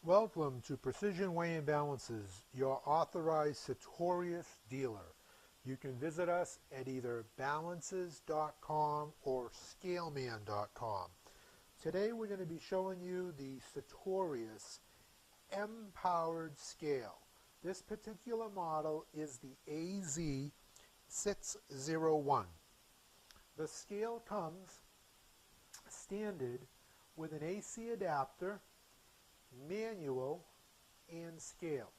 Welcome to Precision Weighing Balances, your authorized Sartorius dealer. You can visit us at either balances.com or scaleman.com. Today we're going to be showing you the Sartorius M-powered scale. This particular model is the AZ601. The scale comes standard with an AC adapter, manual, and scale.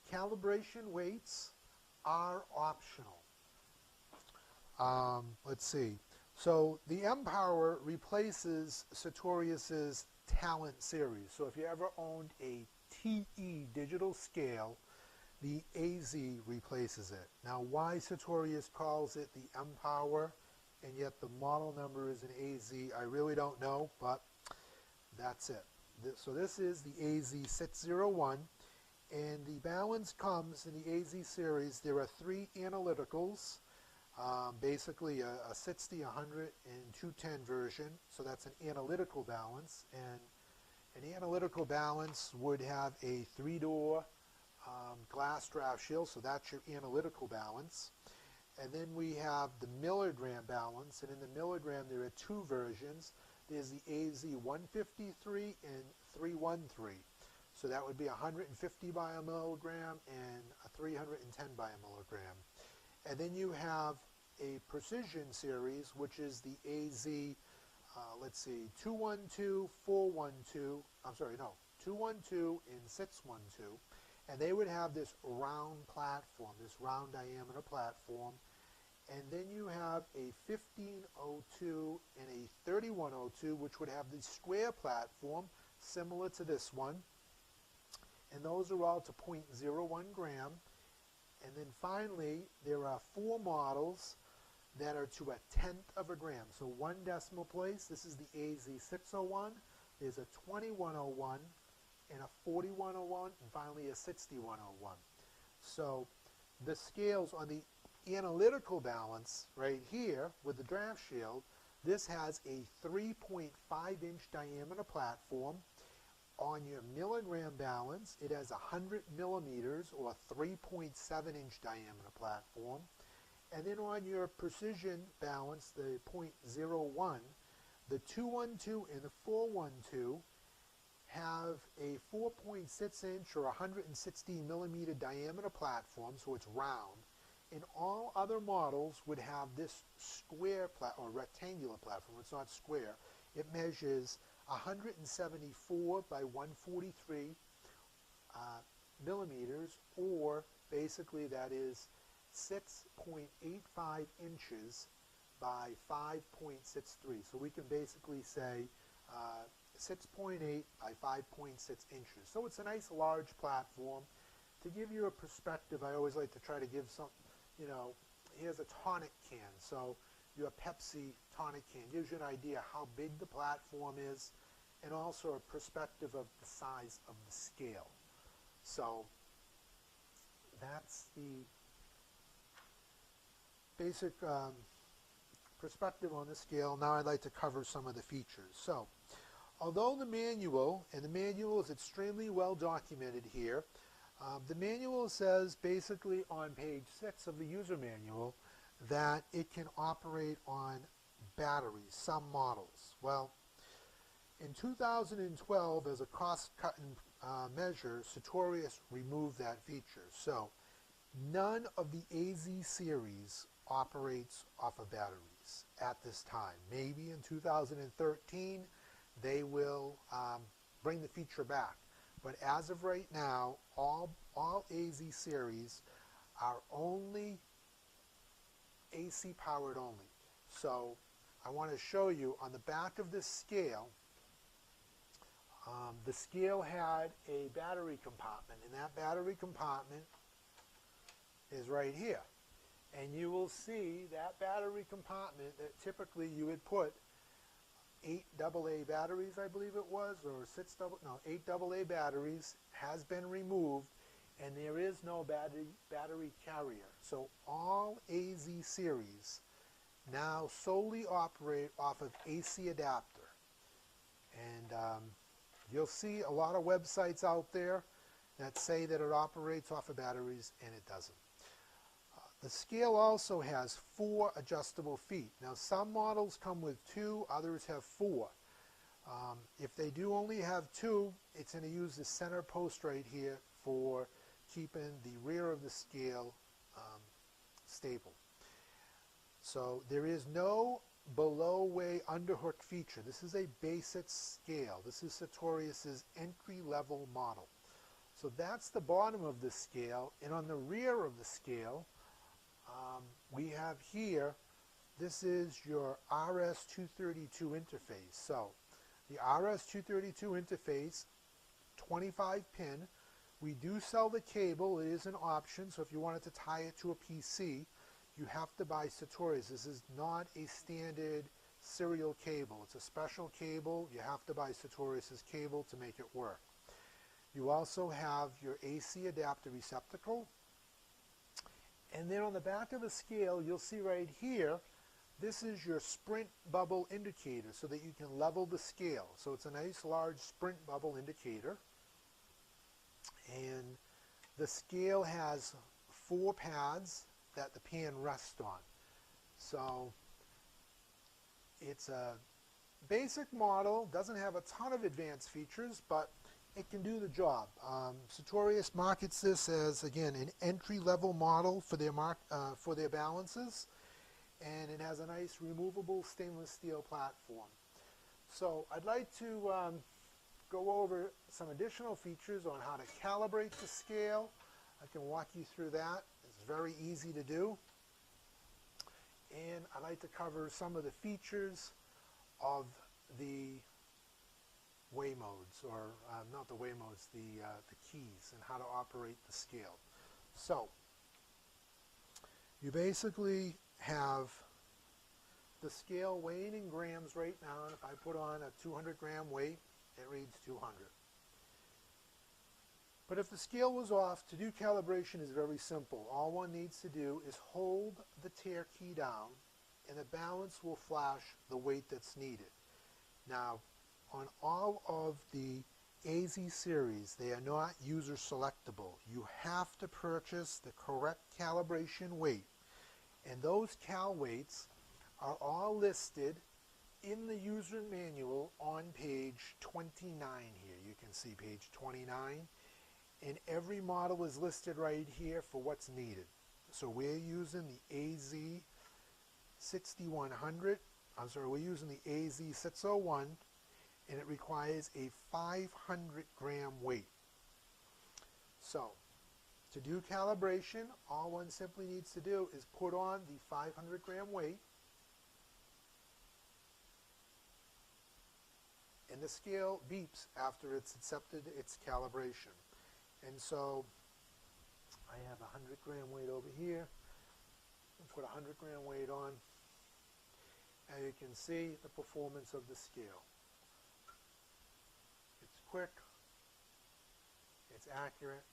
Calibration weights are optional. Let's see. So the M-Power replaces Sartorius's Talent series. So if you ever owned a TE digital scale, the AZ replaces it. Now why Sartorius calls it the M-Power and yet the model number is an AZ, I really don't know, but that's it. So this is the AZ601, and the balance comes in the AZ series. There are three analyticals, basically a 60, 100, and 210 version. So that's an analytical balance, and an analytical balance would have a three-door glass draft shield, so that's your analytical balance. And then we have the milligram balance, and in the milligram there are two versions. There's the AZ 153 and 313. So that would be 150 by a milligram and a 310 by a milligram. And then you have a precision series, which is the AZ, let's see, 212, 412, I'm sorry, no, 212 and 612. And they would have this round platform, this round diameter platform. And then you have a 1502 and a 3102, which would have the square platform, similar to this one. And those are all to 0.01 gram. And then finally, there are four models that are to a tenth of a gram. So one decimal place, this is the AZ601. There's a 2101 and a 4101, and finally a 6101. So the scales on the analytical balance right here with the draft shield, this has a 3.5 inch diameter platform. On your milligram balance, it has 100 millimeters or 3.7 inch diameter platform. And then on your precision balance, the 0.01, the 212 and the 412 have a 4.6 inch or 160 millimeter diameter platform, so it's round. And all other models would have this square or rectangular platform. It's not square. It measures 174 by 143 millimeters, or basically that is 6.85 inches by 5.63. So we can basically say 6.8 by 5.6 inches. So it's a nice large platform. To give you a perspective, I always like to try to give some, you know, here's a tonic can. So your Pepsi tonic can gives you an idea how big the platform is, and also a perspective of the size of the scale. So that's the basic perspective on the scale. Now I'd like to cover some of the features. So although the manual is extremely well documented here, the manual says basically on page 6 of the user manual that it can operate on batteries, some models. Well, in 2012, as a cost-cutting measure, Sartorius removed that feature. So none of the AZ series operates off of batteries at this time. Maybe in 2013 they will bring the feature back. But as of right now, all AZ series are only AC powered only. So I want to show you on the back of this scale, the scale had a battery compartment, and that battery compartment is right here. And you will see that battery compartment that typically you would put 8 AA batteries, I believe it was, or 8 AA batteries has been removed, and there is no battery carrier. So all AZ series now solely operate off of AC adapter. And You'll see a lot of websites out there that say that it operates off of batteries, and it doesn't. The scale also has 4 adjustable feet. Now some models come with 2, others have 4. If they do only have 2, it's going to use the center post right here for keeping the rear of the scale stable. So there is no below way underhook feature. This is a basic scale. This is Sartorius's entry-level model. So that's the bottom of the scale, and on the rear of the scale we have here, this is your RS-232 interface. So the RS-232 interface, 25 pin. We do sell the cable. It is an option, so if you wanted to tie it to a PC, you have to buy Sartorius. This is not a standard serial cable. It's a special cable. You have to buy Sartorius's cable to make it work. You also have your AC adapter receptacle. And then on the back of the scale, you'll see right here, this is your sprint bubble indicator so that you can level the scale. So it's a nice large sprint bubble indicator. And the scale has 4 pads that the pan rests on. So it's a basic model, doesn't have a ton of advanced features, but it can do the job. Sartorius markets this as, again, an entry-level model for their balances, and it has a nice removable stainless steel platform. So I'd like to go over some additional features on how to calibrate the scale. I can walk you through that. It's very easy to do. And I'd like to cover some of the features of the way modes, or not the way modes, the keys, and how to operate the scale. So you basically have the scale weighing in grams right now, and if I put on a 200 gram weight, it reads 200. But if the scale was off, to do calibration is very simple. All one needs to do is hold the tare key down, and the balance will flash the weight that's needed. Now, on all of the AZ series, they are not user selectable. You have to purchase the correct calibration weight, and those cal weights are all listed in the user manual on page 29 here. You can see page 29, and every model is listed right here for what's needed. So we're using the AZ 6100, we're using the AZ 601, and it requires a 500 gram weight. So to do calibration, all one simply needs to do is put on the 500 gram weight, and the scale beeps after it's accepted its calibration. And so I have a 100 gram weight over here. I'll put a 100 gram weight on, and you can see the performance of the scale. It's quick, it's accurate,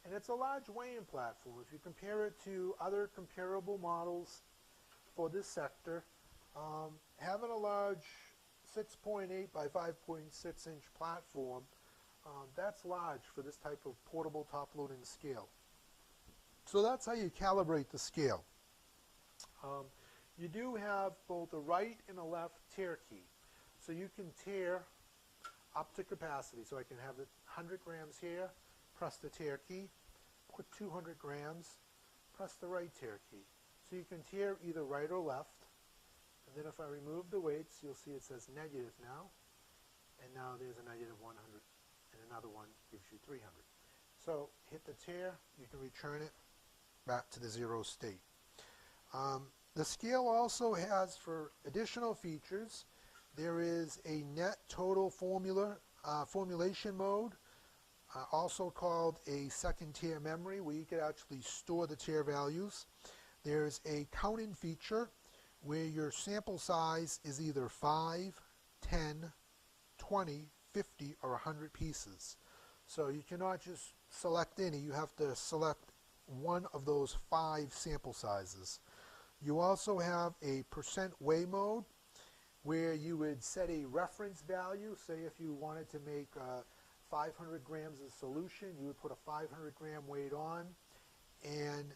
and it's a large weighing platform. If you compare it to other comparable models for this sector, having a large 6.8 by 5.6 inch platform, that's large for this type of portable top-loading scale. So that's how you calibrate the scale. You do have both a right and a left tare key. So you can tare up to capacity. So I can have it 100 grams here, press the tare key, put 200 grams, press the right tare key. So you can tare either right or left. And then if I remove the weights, you'll see it says negative now. And now there's a negative 100. And another one gives you 300. So hit the tare, you can return it back to the 0 state. The scale also has, for additional features, there is a net total formulation mode, also called a second tare memory, where you can actually store the tare values. There's a counting feature where your sample size is either 5, 10, 20, 50, or 100 pieces. So you cannot just select any, you have to select one of those 5 sample sizes. You also have a percent weigh mode, where you would set a reference value. Say if you wanted to make 500 grams of solution, you would put a 500 gram weight on, and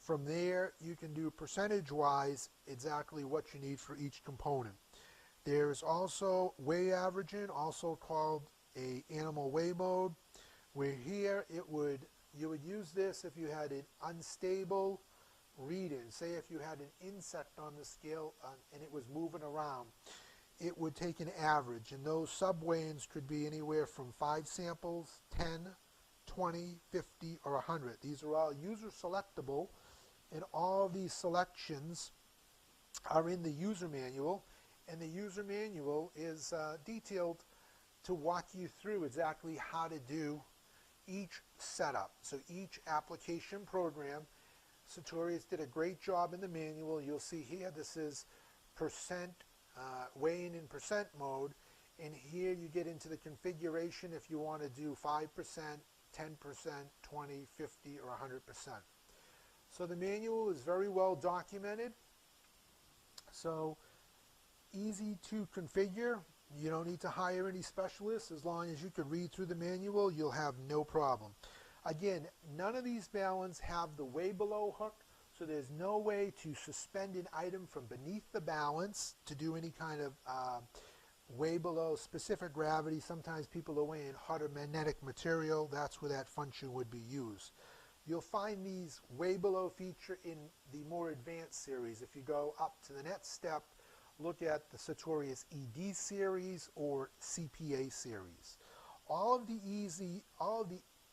from there you can do percentage wise exactly what you need for each component. There's also weigh averaging, also called a animal weigh mode, where here you would use this if you had an unstable read-in. Say if you had an insect on the scale and it was moving around, it would take an average, and those sub-weigh-ins could be anywhere from 5 samples, 10, 20, 50, or 100. These are all user selectable, and all these selections are in the user manual, and the user manual is detailed to walk you through exactly how to do each setup. So each application program, Sartorius did a great job in the manual. You'll see here this is percent, weighing in percent mode, and here you get into the configuration if you want to do 5%, 10%, 20, 50, or 100%. So the manual is very well documented, so easy to configure. You don't need to hire any specialists. As long as you can read through the manual, you'll have no problem. Again, none of these balance have the way below hook, so there's no way to suspend an item from beneath the balance to do any kind of way below specific gravity. Sometimes people are weighing hot or magnetic material. That's where that function would be used. You'll find these way below feature in the more advanced series. If you go up to the next step, look at the Sartorius ED series or CPA series. All of the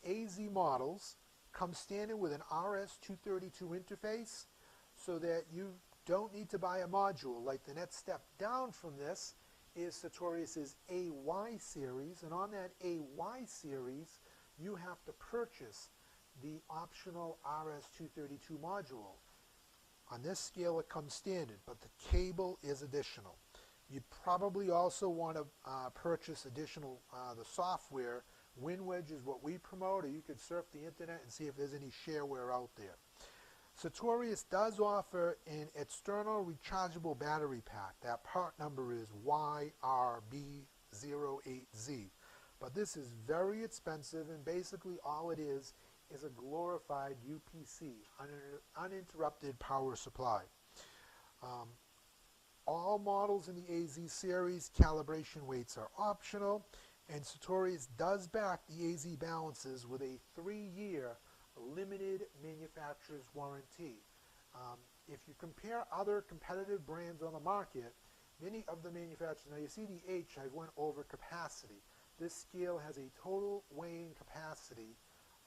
AZ models come standard with an RS-232 interface, so that you don't need to buy a module. Like the next step down from this is Sartorius's AY series, and on that AY series you have to purchase the optional RS-232 module. On this scale it comes standard, but the cable is additional. You'd probably also want to purchase additional the software. WinWedge is what we promote, or you could surf the internet and see if there's any shareware out there. Sartorius does offer an external rechargeable battery pack. That part number is YRB08Z. But this is very expensive, and basically all it is a glorified UPC, uninterrupted power supply. All models in the AZ series, calibration weights are optional, and Sartorius does back the AZ balances with a 3-year limited manufacturer's warranty. If you compare other competitive brands on the market, many of the manufacturers, now you see the H, I went over capacity. This scale has a total weighing capacity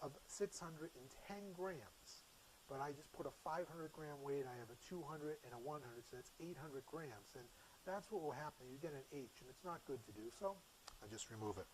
of 610 grams, but I just put a 500 gram weight. I have a 200 and a 100, so that's 800 grams, and that's what will happen. You get an H, and it's not good to do, so I just remove it.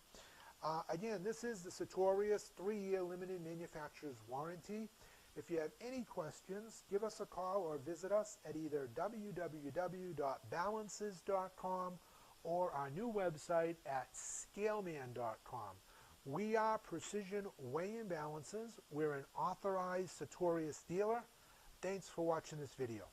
Again, this is the Sartorius 3-year limited manufacturer's warranty. If you have any questions, give us a call or visit us at either www.balances.com or our new website at scaleman.com. We are Precision Weigh-In Balances. We're an authorized Sartorius dealer. Thanks for watching this video.